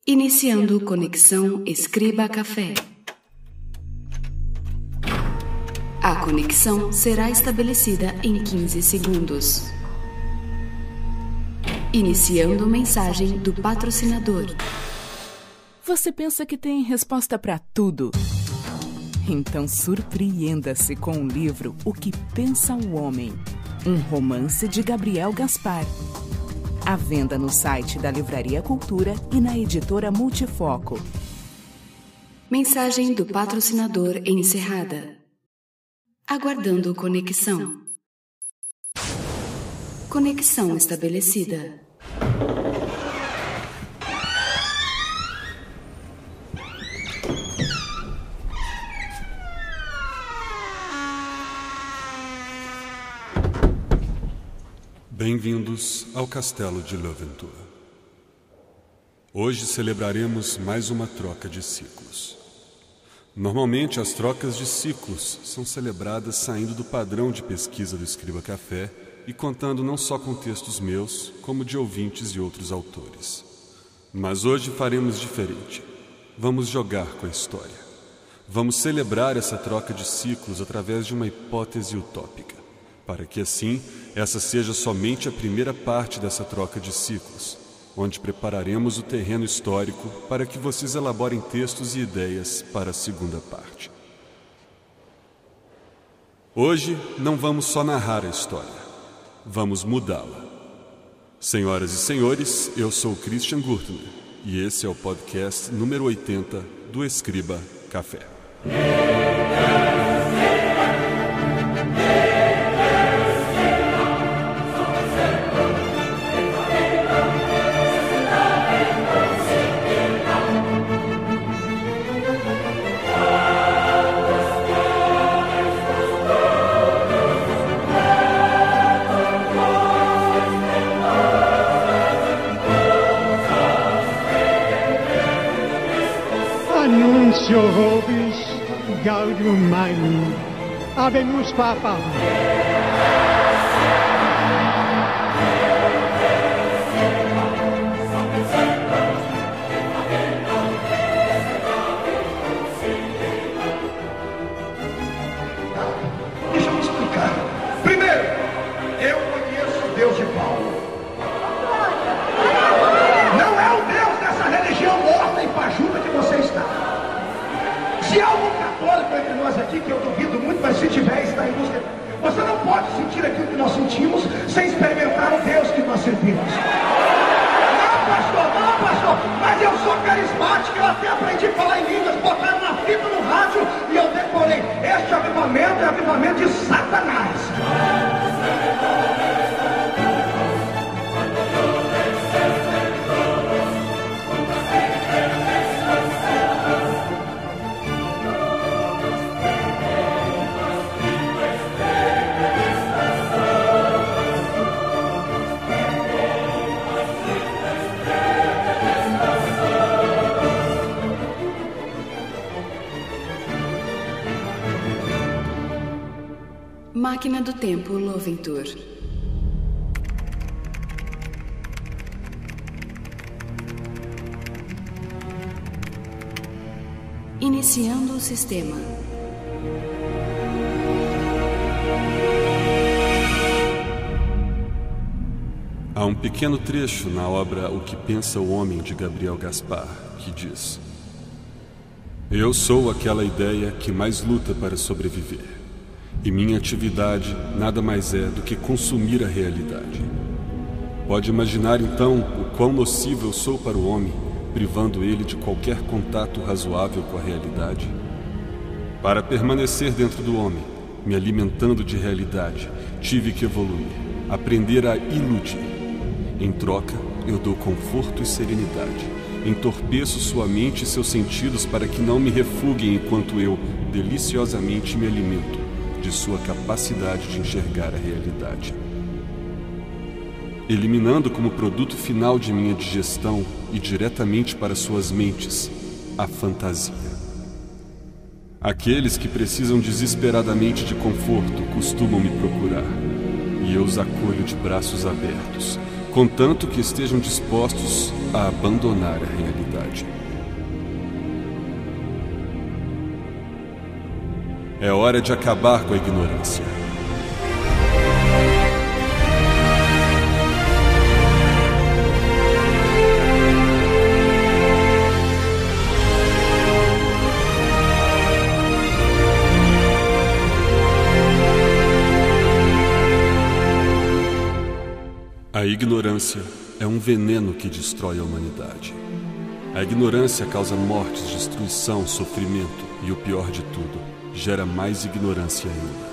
Iniciando conexão Escriba Café. A conexão será estabelecida em 15 segundos. Iniciando mensagem do patrocinador. Você pensa que tem resposta para tudo? Então surpreenda-se com o livro O que Pensa o Homem, um romance de Gabriel Gaspar. À venda no site da Livraria Cultura e na editora Multifoco. Mensagem do patrocinador encerrada. Aguardando conexão. Conexão estabelecida. Bem-vindos ao Castelo de Louventure. Hoje celebraremos mais uma troca de ciclos. Normalmente as trocas de ciclos são celebradas saindo do padrão de pesquisa do Escriba Café e contando não só com textos meus, como de ouvintes e outros autores. Mas hoje faremos diferente. Vamos jogar com a história. Vamos celebrar essa troca de ciclos através de uma hipótese utópica, para que assim essa seja somente a primeira parte dessa troca de ciclos, onde prepararemos o terreno histórico para que vocês elaborem textos e ideias para a segunda parte. Hoje não vamos só narrar a história, vamos mudá-la. Senhoras e senhores, eu sou Christian Gurtner e esse é o podcast número 80 do Escriba Café. Annuncio vobis gaudium magnum, habemus papam. Deixa eu me explicar. Primeiro, eu conheço o Deus de Paulo. Não é o Deus dessa religião morta e fajuta que você está. Se há algum católico entre nós aqui, que eu duvido muito, mas se tiver, está em busca. Você não pode sentir aquilo que nós sentimos sem experimentar o Deus que nós servimos. Não, pastor, mas eu sou carismático, eu até aprendi a falar em línguas, botaram na fita no rádio e eu decorei. Este avivamento é avivamento de Satanás. Máquina do Tempo Louventure. Iniciando o sistema. Há um pequeno trecho na obra O que Pensa o Homem, de Gabriel Gaspar, que diz: Eu sou aquela ideia que mais luta para sobreviver. E minha atividade nada mais é do que consumir a realidade. Pode imaginar então o quão nocivo eu sou para o homem, privando ele de qualquer contato razoável com a realidade? Para permanecer dentro do homem, me alimentando de realidade, tive que evoluir, aprender a iludir. Em troca, eu dou conforto e serenidade. Entorpeço sua mente e seus sentidos para que não me refuguem enquanto eu deliciosamente me alimento de sua capacidade de enxergar a realidade. Eliminando como produto final de minha digestão e diretamente para suas mentes, a fantasia. Aqueles que precisam desesperadamente de conforto costumam me procurar, e eu os acolho de braços abertos, contanto que estejam dispostos a abandonar a realidade. É hora de acabar com a ignorância. A ignorância é um veneno que destrói a humanidade. A ignorância causa mortes, destruição, sofrimento e, o pior de tudo, gera mais ignorância ainda.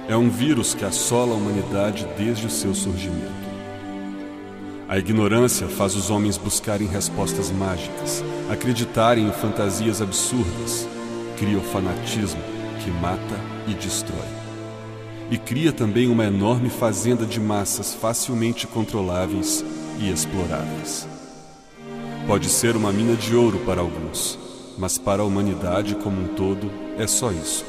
É um vírus que assola a humanidade desde o seu surgimento. A ignorância faz os homens buscarem respostas mágicas, acreditarem em fantasias absurdas, cria o fanatismo que mata e destrói. E cria também uma enorme fazenda de massas facilmente controláveis e exploráveis. Pode ser uma mina de ouro para alguns, mas para a humanidade como um todo é só isso,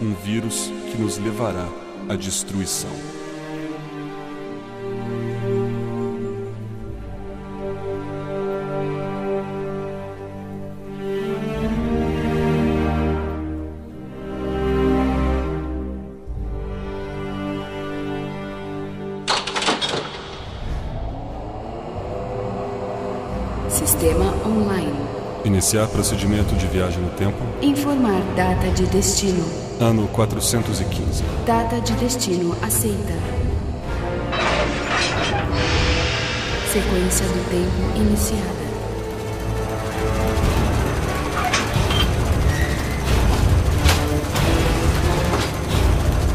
um vírus que nos levará à destruição. Sistema online. Iniciar procedimento de viagem no tempo. Informar data de destino. Ano 415. Data de destino aceita. Sequência do tempo iniciada.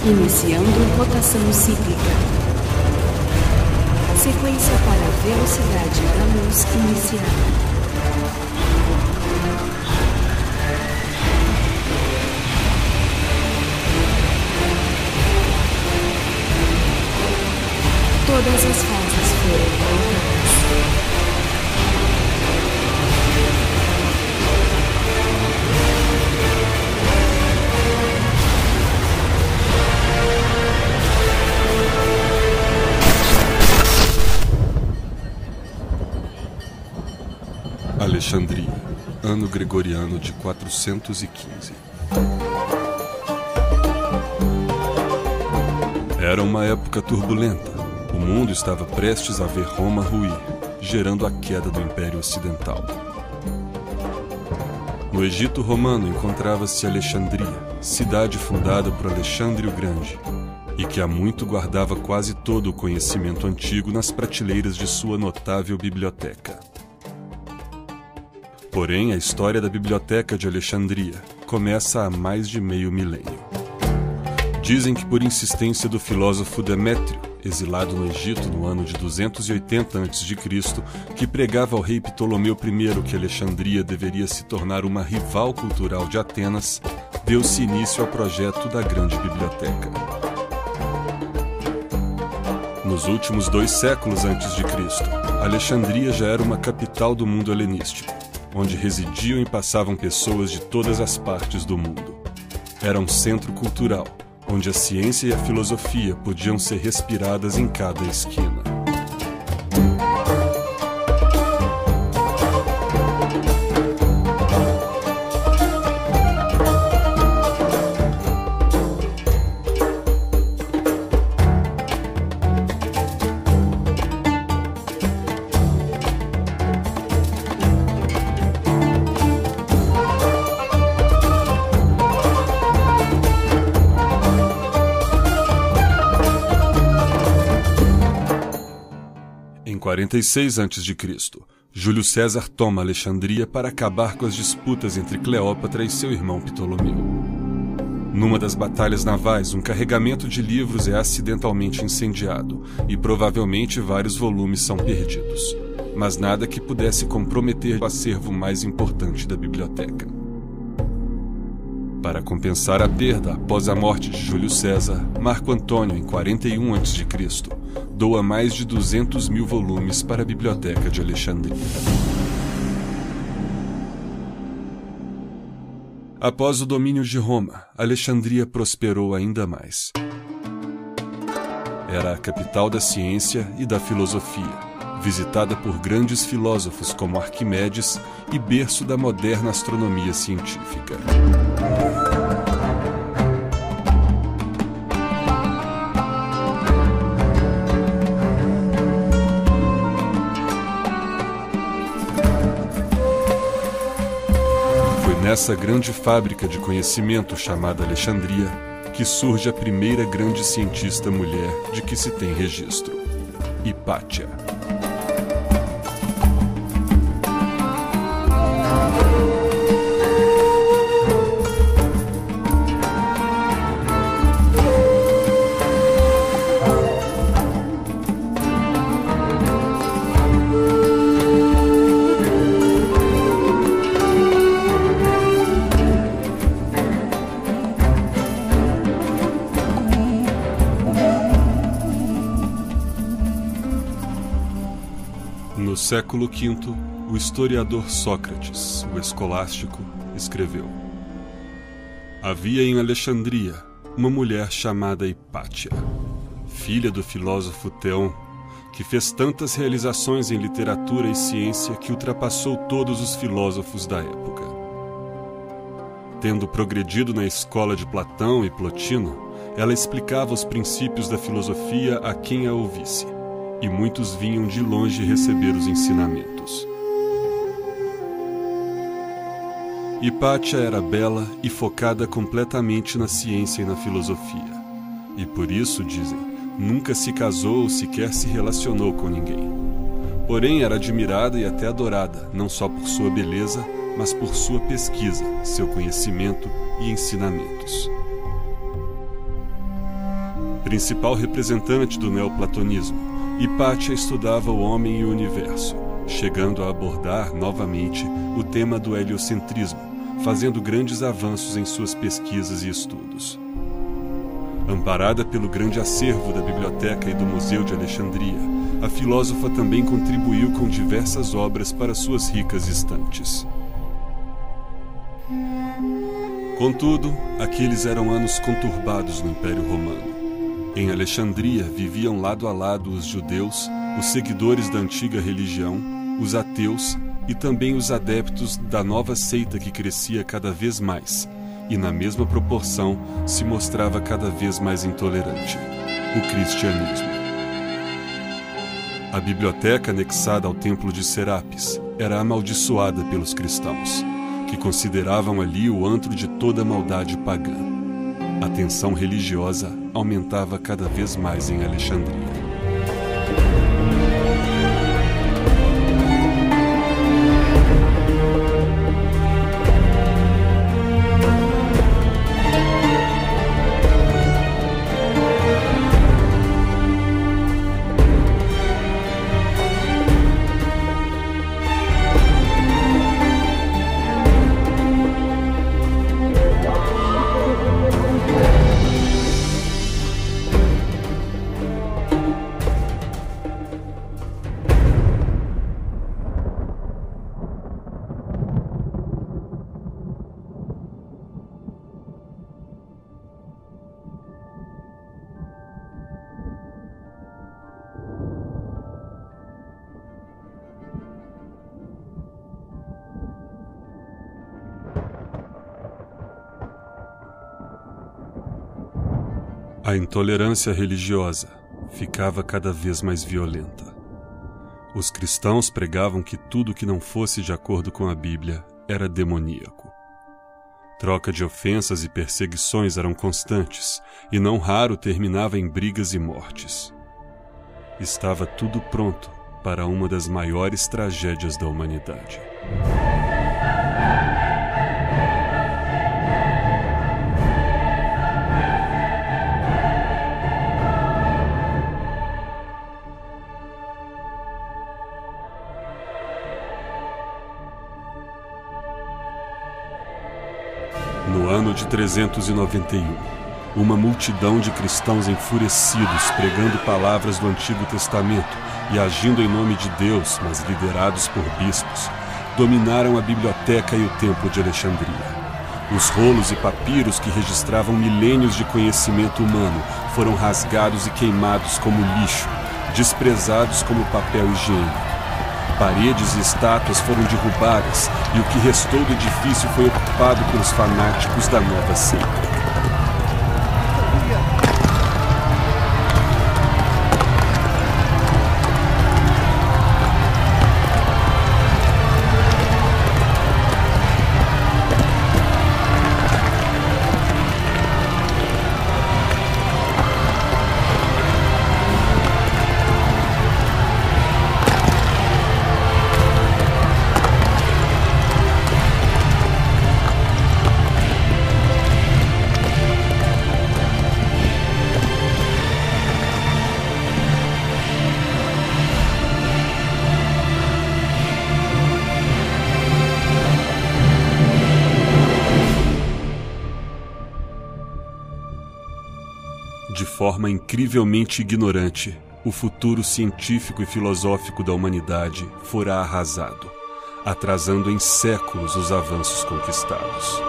Iniciando rotação cíclica. Sequência para a velocidade da luz iniciada. Todas as fases foram colocadas. Alexandria, ano gregoriano de 415. Era uma época turbulenta. O mundo estava prestes a ver Roma ruir, gerando a queda do Império Ocidental. No Egito romano encontrava-se Alexandria, cidade fundada por Alexandre o Grande, e que há muito guardava quase todo o conhecimento antigo nas prateleiras de sua notável biblioteca. Porém, a história da Biblioteca de Alexandria começa há mais de meio milênio. Dizem que por insistência do filósofo Demétrio, exilado no Egito no ano de 280 a.C., que pregava ao rei Ptolomeu I que Alexandria deveria se tornar uma rival cultural de Atenas, deu-se início ao projeto da Grande Biblioteca. Nos últimos 2 séculos antes de Cristo, Alexandria já era uma capital do mundo helenístico, onde residiam e passavam pessoas de todas as partes do mundo. Era um centro cultural, onde a ciência e a filosofia podiam ser respiradas em cada esquina. Em 46 a.C., Júlio César toma Alexandria para acabar com as disputas entre Cleópatra e seu irmão Ptolomeu. Numa das batalhas navais, um carregamento de livros é acidentalmente incendiado e provavelmente vários volumes são perdidos, mas nada que pudesse comprometer o acervo mais importante da biblioteca. Para compensar a perda após a morte de Júlio César, Marco Antônio, em 41 a.C., doa mais de 200.000 volumes para a Biblioteca de Alexandria. Após o domínio de Roma, Alexandria prosperou ainda mais. Era a capital da ciência e da filosofia, visitada por grandes filósofos como Arquimedes e berço da moderna astronomia científica. Foi nessa grande fábrica de conhecimento chamada Alexandria que surge a primeira grande cientista mulher de que se tem registro, Hipátia. No século V, o historiador Sócrates, o escolástico, escreveu: havia em Alexandria uma mulher chamada Hipátia, filha do filósofo Theon, que fez tantas realizações em literatura e ciência que ultrapassou todos os filósofos da época. Tendo progredido na escola de Platão e Plotino, ela explicava os princípios da filosofia a quem a ouvisse, e muitos vinham de longe receber os ensinamentos. Hipátia era bela e focada completamente na ciência e na filosofia, e por isso, dizem, nunca se casou ou sequer se relacionou com ninguém. Porém, era admirada e até adorada, não só por sua beleza, mas por sua pesquisa, seu conhecimento e ensinamentos. Principal representante do neoplatonismo, Hipátia estudava o homem e o universo, chegando a abordar novamente o tema do heliocentrismo, fazendo grandes avanços em suas pesquisas e estudos. Amparada pelo grande acervo da biblioteca e do Museu de Alexandria, a filósofa também contribuiu com diversas obras para suas ricas estantes. Contudo, aqueles eram anos conturbados no Império Romano. Em Alexandria viviam lado a lado os judeus, os seguidores da antiga religião, os ateus e também os adeptos da nova seita que crescia cada vez mais e, na mesma proporção, se mostrava cada vez mais intolerante: o cristianismo. A biblioteca anexada ao templo de Serapis era amaldiçoada pelos cristãos, que consideravam ali o antro de toda a maldade pagã. A tensão religiosa aumentava cada vez mais em Alexandria. A intolerância religiosa ficava cada vez mais violenta. Os cristãos pregavam que tudo que não fosse de acordo com a Bíblia era demoníaco. Troca de ofensas e perseguições eram constantes, e não raro terminava em brigas e mortes. Estava tudo pronto para uma das maiores tragédias da humanidade. No ano de 391, uma multidão de cristãos enfurecidos, pregando palavras do Antigo Testamento e agindo em nome de Deus, mas liderados por bispos, dominaram a biblioteca e o templo de Alexandria. Os rolos e papiros que registravam milênios de conhecimento humano foram rasgados e queimados como lixo, desprezados como papel higiênico. Paredes e estátuas foram derrubadas e o que restou do edifício foi ocupado pelos fanáticos da nova seita. De forma incrivelmente ignorante, o futuro científico e filosófico da humanidade fora arrasado, atrasando em séculos os avanços conquistados.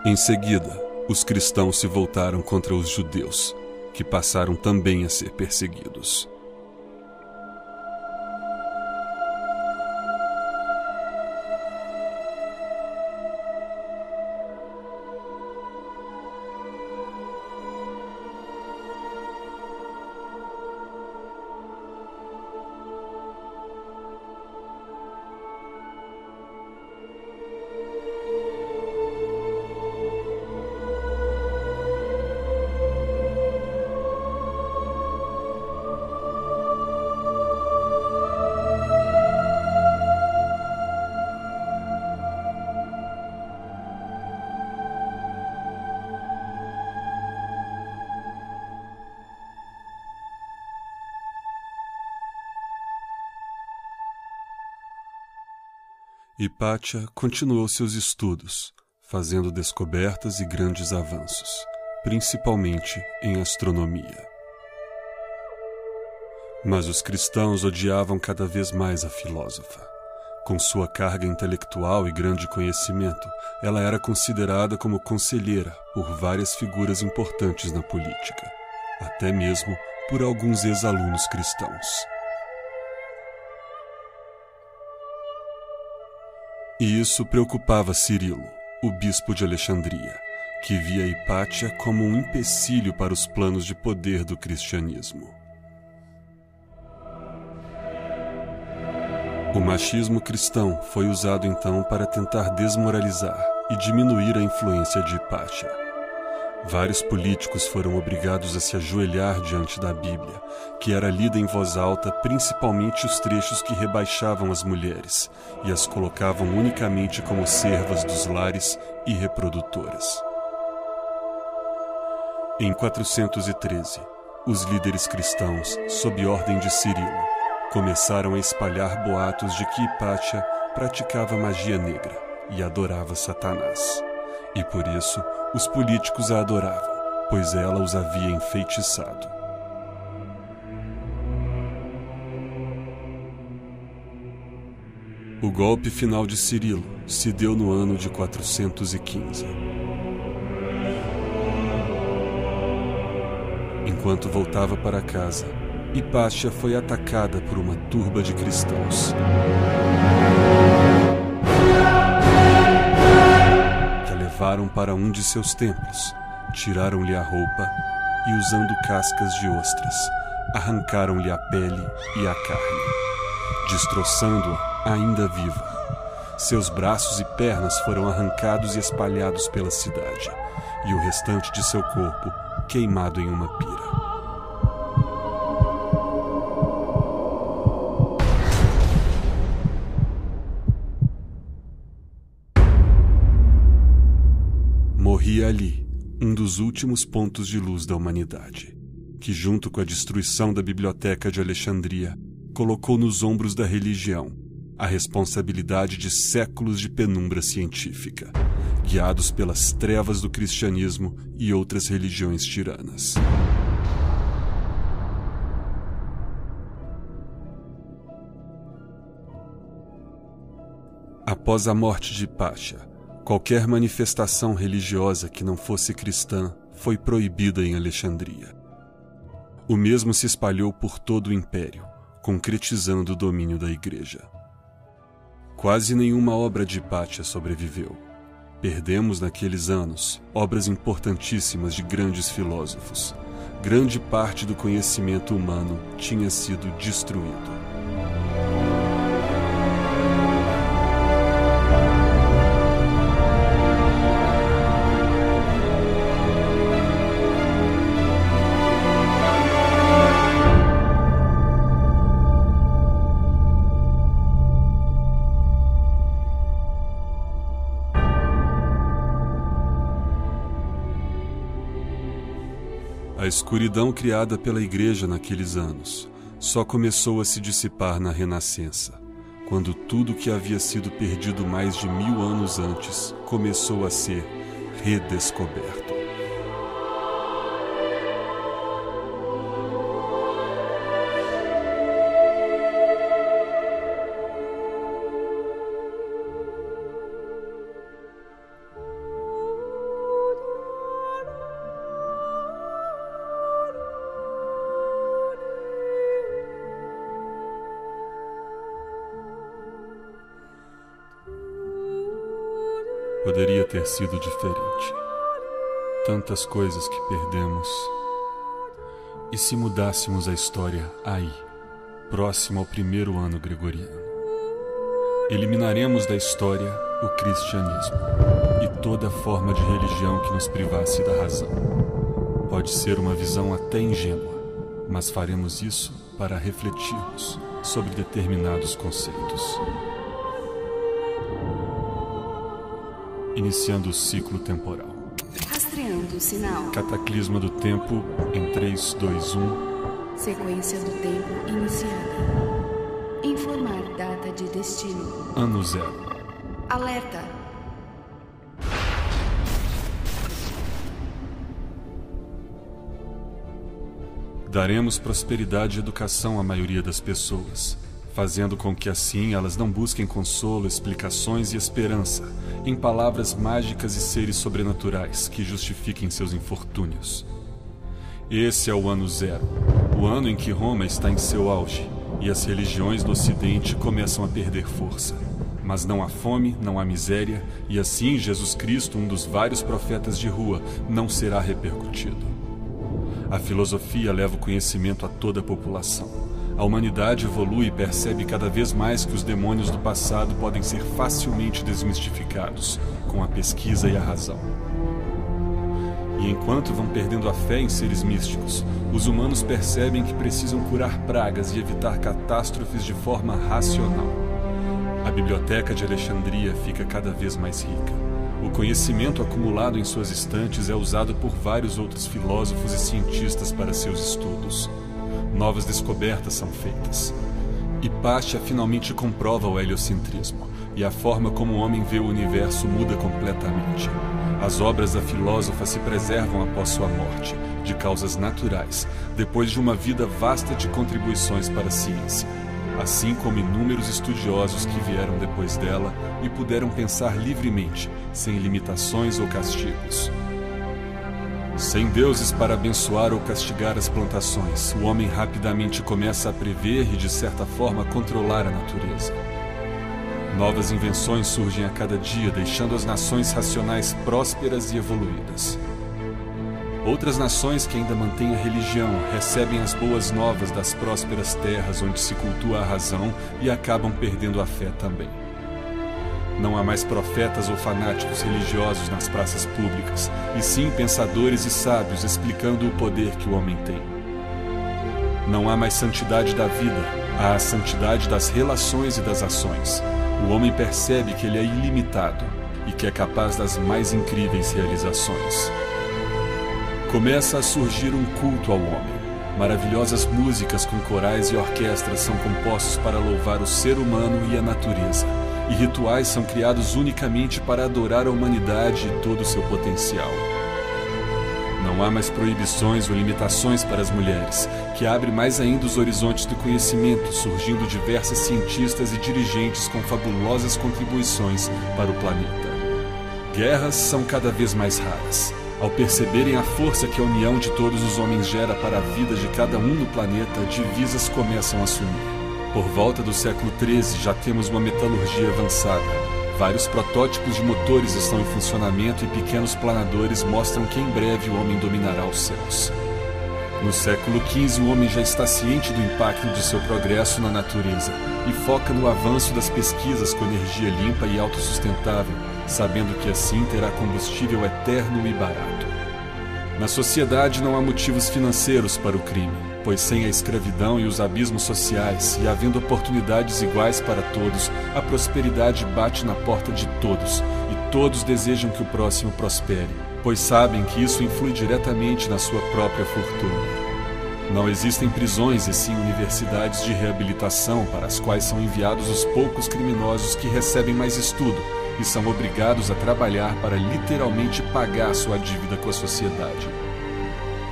Em seguida, os cristãos se voltaram contra os judeus, que passaram também a ser perseguidos. Hipátia continuou seus estudos, fazendo descobertas e grandes avanços, principalmente em astronomia. Mas os cristãos odiavam cada vez mais a filósofa. Com sua carga intelectual e grande conhecimento, ela era considerada como conselheira por várias figuras importantes na política, até mesmo por alguns ex-alunos cristãos. E isso preocupava Cirilo, o bispo de Alexandria, que via Hipátia como um empecilho para os planos de poder do cristianismo. O machismo cristão foi usado então para tentar desmoralizar e diminuir a influência de Hipátia. Vários políticos foram obrigados a se ajoelhar diante da Bíblia, que era lida em voz alta, principalmente os trechos que rebaixavam as mulheres e as colocavam unicamente como servas dos lares e reprodutoras. Em 413, os líderes cristãos, sob ordem de Cirilo, começaram a espalhar boatos de que Hipátia praticava magia negra e adorava Satanás. E por isso, os políticos a adoravam, pois ela os havia enfeitiçado. O golpe final de Cirilo se deu no ano de 415. Enquanto voltava para casa, Hipátia foi atacada por uma turba de cristãos, levaram para um de seus templos, tiraram-lhe a roupa e, usando cascas de ostras, arrancaram-lhe a pele e a carne, destroçando-a ainda viva. Seus braços e pernas foram arrancados e espalhados pela cidade, e o restante de seu corpo queimado em uma pira. Morria ali um dos últimos pontos de luz da humanidade, que, junto com a destruição da Biblioteca de Alexandria, colocou nos ombros da religião a responsabilidade de séculos de penumbra científica, guiados pelas trevas do cristianismo e outras religiões tiranas. Após a morte de Hipátia, qualquer manifestação religiosa que não fosse cristã foi proibida em Alexandria. O mesmo se espalhou por todo o império, concretizando o domínio da igreja. Quase nenhuma obra de Hipátia sobreviveu. Perdemos naqueles anos obras importantíssimas de grandes filósofos. Grande parte do conhecimento humano tinha sido destruído. A escuridão criada pela igreja naqueles anos só começou a se dissipar na Renascença, quando tudo que havia sido perdido mais de 1000 anos antes começou a ser redescoberto. Poderia ter sido diferente. Tantas coisas que perdemos. E se mudássemos a história aí, próximo ao 1º ano gregoriano? Eliminaremos da história o cristianismo e toda forma de religião que nos privasse da razão. Pode ser uma visão até ingênua, mas faremos isso para refletirmos sobre determinados conceitos. Iniciando o ciclo temporal. Rastreando o sinal. Cataclisma do tempo em 3, 2, 1. Sequência do tempo iniciada. Informar data de destino. Ano 0. Alerta. Daremos prosperidade e educação à maioria das pessoas, fazendo com que assim elas não busquem consolo, explicações e esperança em palavras mágicas e seres sobrenaturais que justifiquem seus infortúnios. Esse é o ano 0, o ano em que Roma está em seu auge e as religiões do Ocidente começam a perder força. Mas não há fome, não há miséria, e assim Jesus Cristo, um dos vários profetas de rua, não será repercutido. A filosofia leva o conhecimento a toda a população. A humanidade evolui e percebe cada vez mais que os demônios do passado podem ser facilmente desmistificados com a pesquisa e a razão. E enquanto vão perdendo a fé em seres místicos, os humanos percebem que precisam curar pragas e evitar catástrofes de forma racional. A biblioteca de Alexandria fica cada vez mais rica. O conhecimento acumulado em suas estantes é usado por vários outros filósofos e cientistas para seus estudos. Novas descobertas são feitas. Hipátia finalmente comprova o heliocentrismo, e a forma como o homem vê o universo muda completamente. As obras da filósofa se preservam após sua morte, de causas naturais, depois de uma vida vasta de contribuições para a ciência, assim como inúmeros estudiosos que vieram depois dela e puderam pensar livremente, sem limitações ou castigos. Sem deuses para abençoar ou castigar as plantações, o homem rapidamente começa a prever e, de certa forma, controlar a natureza. Novas invenções surgem a cada dia, deixando as nações racionais prósperas e evoluídas. Outras nações que ainda mantêm a religião recebem as boas novas das prósperas terras onde se cultua a razão e acabam perdendo a fé também. Não há mais profetas ou fanáticos religiosos nas praças públicas, e sim pensadores e sábios explicando o poder que o homem tem. Não há mais santidade da vida, há a santidade das relações e das ações. O homem percebe que ele é ilimitado e que é capaz das mais incríveis realizações. Começa a surgir um culto ao homem. Maravilhosas músicas com corais e orquestras são compostos para louvar o ser humano e a natureza. E rituais são criados unicamente para adorar a humanidade e todo o seu potencial. Não Não há mais proibições ou limitações para as mulheres, que abre mais ainda os horizontes do conhecimento, surgindo diversas cientistas e dirigentes com fabulosas contribuições para o planeta. Guerras são cada vez mais raras. Ao perceberem a força que a união de todos os homens gera para a vida de cada um no planeta, divisas começam a sumir. Por volta do século XIII já temos uma metalurgia avançada. Vários protótipos de motores estão em funcionamento e pequenos planadores mostram que em breve o homem dominará os céus. No século XV, o homem já está ciente do impacto de seu progresso na natureza e foca no avanço das pesquisas com energia limpa e autossustentável, sabendo que assim terá combustível eterno e barato. Na sociedade não há motivos financeiros para o crime, pois sem a escravidão e os abismos sociais, e havendo oportunidades iguais para todos, a prosperidade bate na porta de todos, e todos desejam que o próximo prospere, pois sabem que isso influi diretamente na sua própria fortuna. Não existem prisões e sim universidades de reabilitação para as quais são enviados os poucos criminosos que recebem mais estudo e são obrigados a trabalhar para literalmente pagar sua dívida com a sociedade.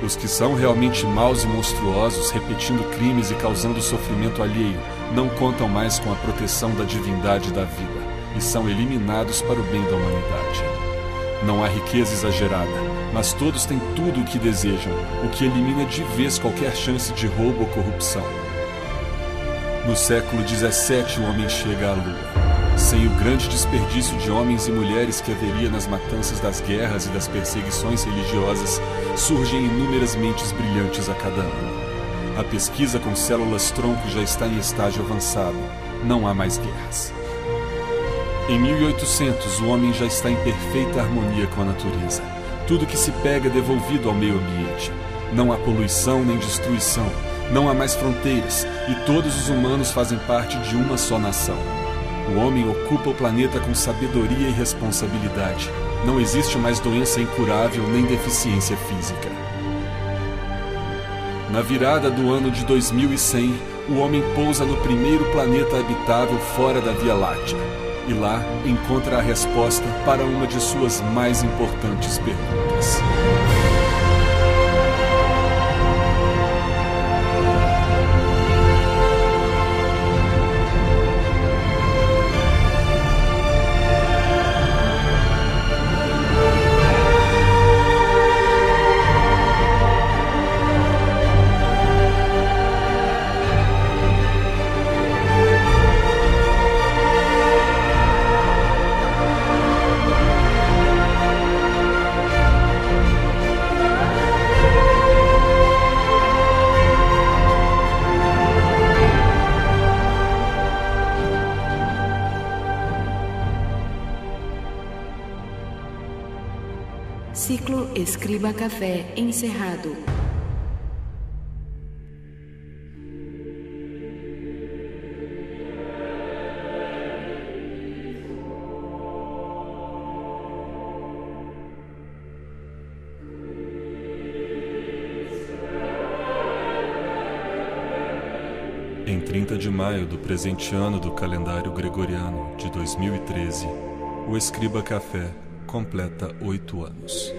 Os que são realmente maus e monstruosos, repetindo crimes e causando sofrimento alheio, não contam mais com a proteção da divindade da vida e são eliminados para o bem da humanidade. Não há riqueza exagerada, mas todos têm tudo o que desejam, o que elimina de vez qualquer chance de roubo ou corrupção. No século XVII, o homem chega à Lua. Sem o grande desperdício de homens e mulheres que haveria nas matanças das guerras e das perseguições religiosas, surgem inúmeras mentes brilhantes a cada ano. A pesquisa com células-tronco já está em estágio avançado. Não há mais guerras. Em 1800, o homem já está em perfeita harmonia com a natureza. Tudo que se pega é devolvido ao meio ambiente. Não há poluição nem destruição. Não há mais fronteiras, e todos os humanos fazem parte de uma só nação. O homem ocupa o planeta com sabedoria e responsabilidade. Não existe mais doença incurável nem deficiência física. Na virada do ano de 2100, o homem pousa no primeiro planeta habitável fora da Via Láctea. E lá encontra a resposta para uma de suas mais importantes perguntas. Ciclo Escriba Café encerrado. Em 30 de maio do presente ano do calendário gregoriano de 2013, o Escriba Café completa 8 anos.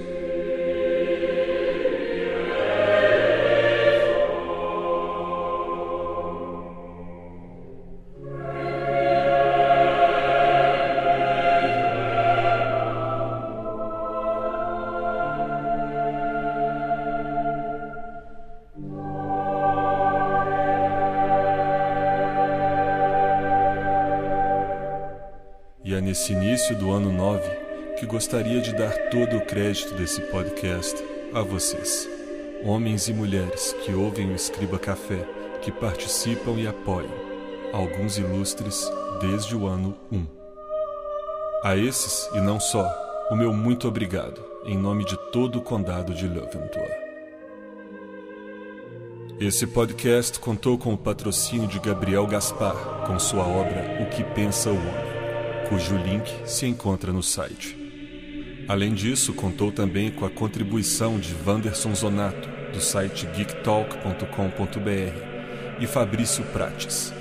E é nesse início do ano 9 que gostaria de dar todo o crédito desse podcast a vocês, homens e mulheres que ouvem o Escriba Café, que participam e apoiam, alguns ilustres desde o ano 1. A esses, e não só, o meu muito obrigado, em nome de todo o condado de Löwenthal. Esse podcast contou com o patrocínio de Gabriel Gaspar, com sua obra O que Pensa o Homem, cujo link se encontra no site. Além disso, contou também com a contribuição de Wanderson Zonato, do site geektalk.com.br, e Fabrício Prates.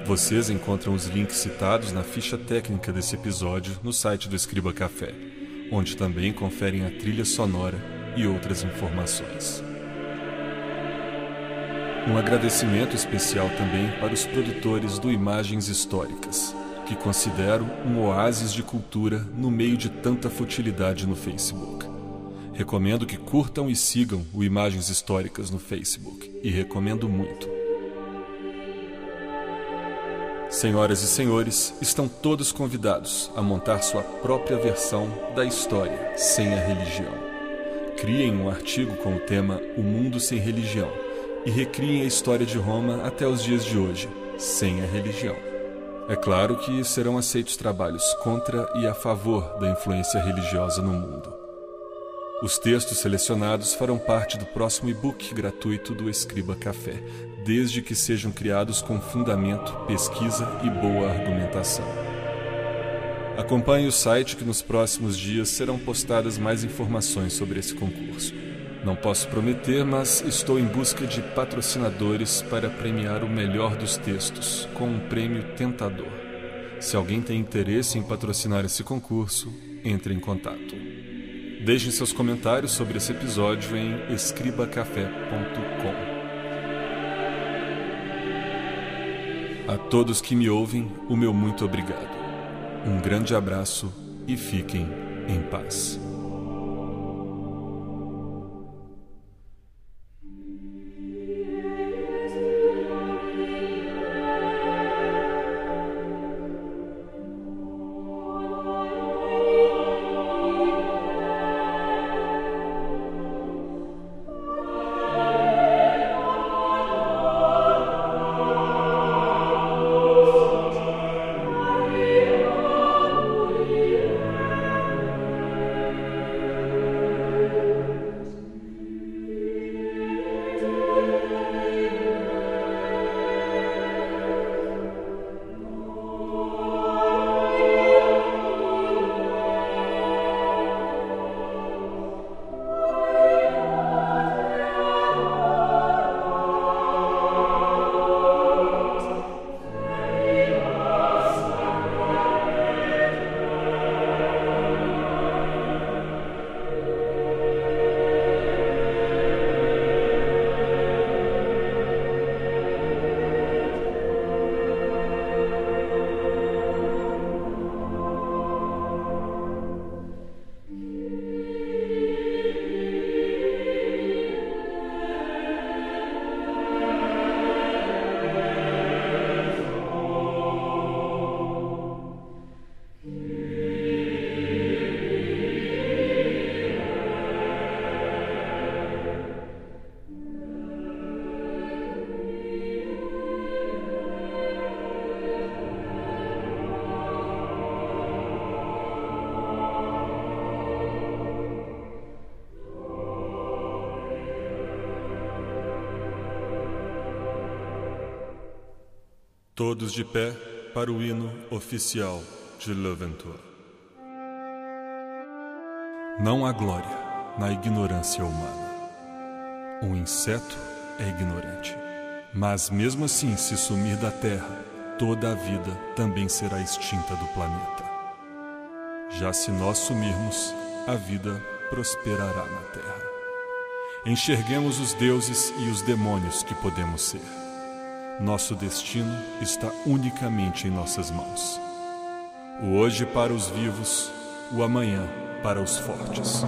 Vocês encontram os links citados na ficha técnica desse episódio no site do Escriba Café, onde também conferem a trilha sonora e outras informações. Um agradecimento especial também para os produtores do Imagens Históricas, que considero um oásis de cultura no meio de tanta futilidade no Facebook. Recomendo que curtam e sigam o Imagens Históricas no Facebook, e recomendo muito. Senhoras e senhores, estão todos convidados a montar sua própria versão da história sem a religião. Criem um artigo com o tema O Mundo Sem Religião e recriem a história de Roma até os dias de hoje, sem a religião. É claro que serão aceitos trabalhos contra e a favor da influência religiosa no mundo. Os textos selecionados farão parte do próximo e-book gratuito do Escriba Café, desde que sejam criados com fundamento, pesquisa e boa argumentação. Acompanhe o site que nos próximos dias serão postadas mais informações sobre esse concurso. Não posso prometer, mas estou em busca de patrocinadores para premiar o melhor dos textos, com um prêmio tentador. Se alguém tem interesse em patrocinar esse concurso, entre em contato. Deixem seus comentários sobre esse episódio em escribacafé.com. A todos que me ouvem, o meu muito obrigado. Um grande abraço e fiquem em paz. Todos de pé para o hino oficial de Leventhor. Não há glória na ignorância humana. Um inseto é ignorante, mas mesmo assim, se sumir da terra, toda a vida também será extinta do planeta. Já se nós sumirmos, a vida prosperará na terra. Enxerguemos os deuses e os demônios que podemos ser. Nosso destino está unicamente em nossas mãos. O hoje para os vivos, o amanhã para os fortes.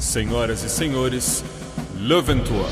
Senhoras e senhores, Le Ventoux.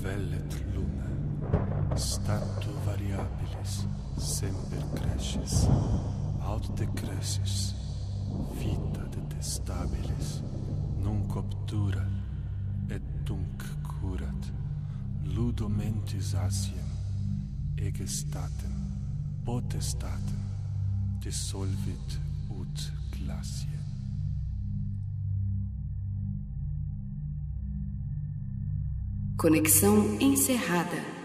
Vellet luna, stato variabilis, semper crescis, aut decrescis, vita detestabilis, nunc obturat, et tunc curat, ludo mentis asiem, egestatem, potestatem, dissolvit ut glacie. Conexão encerrada.